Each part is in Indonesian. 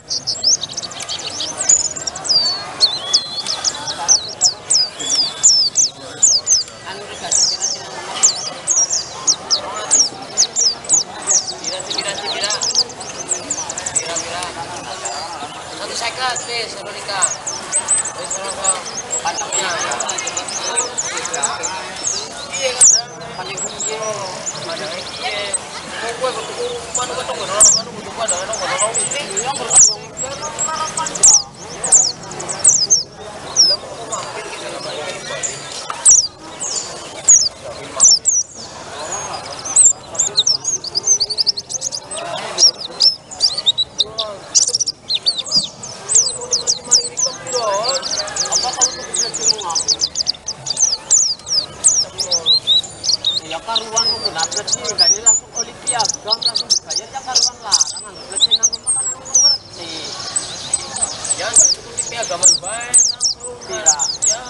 Satu second, please, Veronica. Please, Veronica. Pantangnya. Iya kan? Paling iya. Ada iya. Mau gue bertuku mana gue tunggu dong, mana gue tunggu ada orang orang ini yang berkembang dalam harapan ya. Belum mau mampir kita nama ini balik. Ya karuan mau benar sih, gani langsung Olimpiagam langsung dibayar ya karuan larang anu berarti nama makanan itu ngerti. Ya cukup piagaman bae langsung tidak. Ya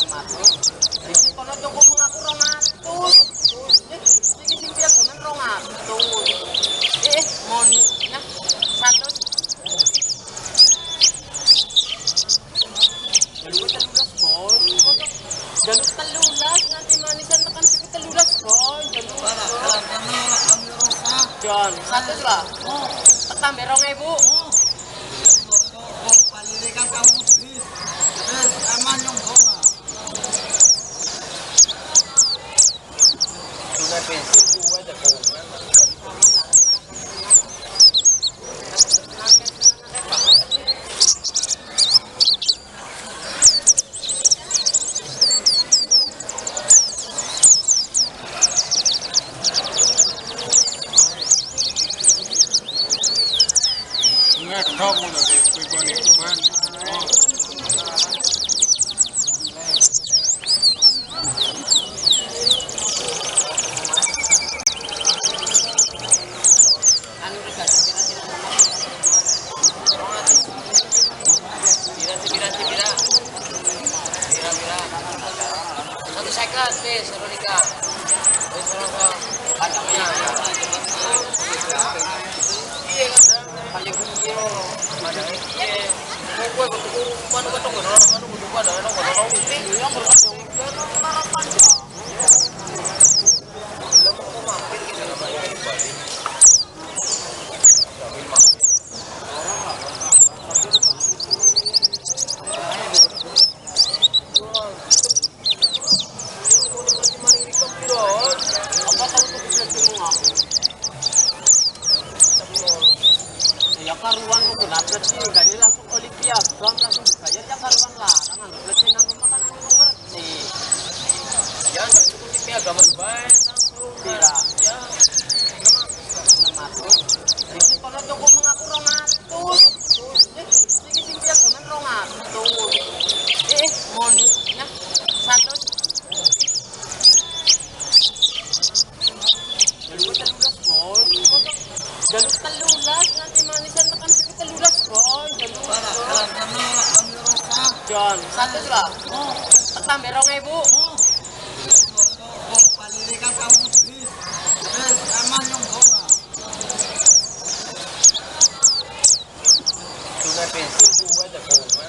600. Iki kono toko mengaku 200. Iki sing piagaman 200. Monnya 100. Jalur telulas boy. Jalur telulas nanti manisan tekan sikit telulas boy. Jalur. John, 100 lah. Tambah 2000. Sudah pensil dua ada komen. Ngedok ngono deh, kuwi ban. Satu second, please, Veronica. Please, Veronica. Pantangnya. Iya kan? Paling iya. Ada iya. Mau gue bertuku mana gue tunggu dong, mana gue tunggu ada orang ini yang berkembang dalam harapan ya. Belum mau mampir kita nama ini balik. Ya karuan mau benar sih, gani langsung Olimpiagam langsung dibayar ya karuan larang anu berarti nama makanan itu ngerti. Ya cukup piagaman bae langsung tidak. Ya 600. Iki kono toko mengaku 200. Iki sing piagaman 200. Monnya 100. Jalur telulas boy. Jalur telulas nanti manisan tekan sikit telulas boy. Jalur. John, 100 lah. Tambah 2000. Sudah pensil dua ada komen.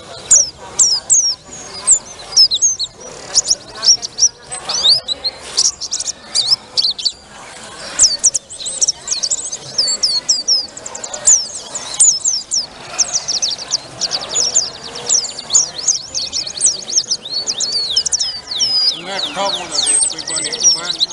Ngedok ngono deh, kuwi ban.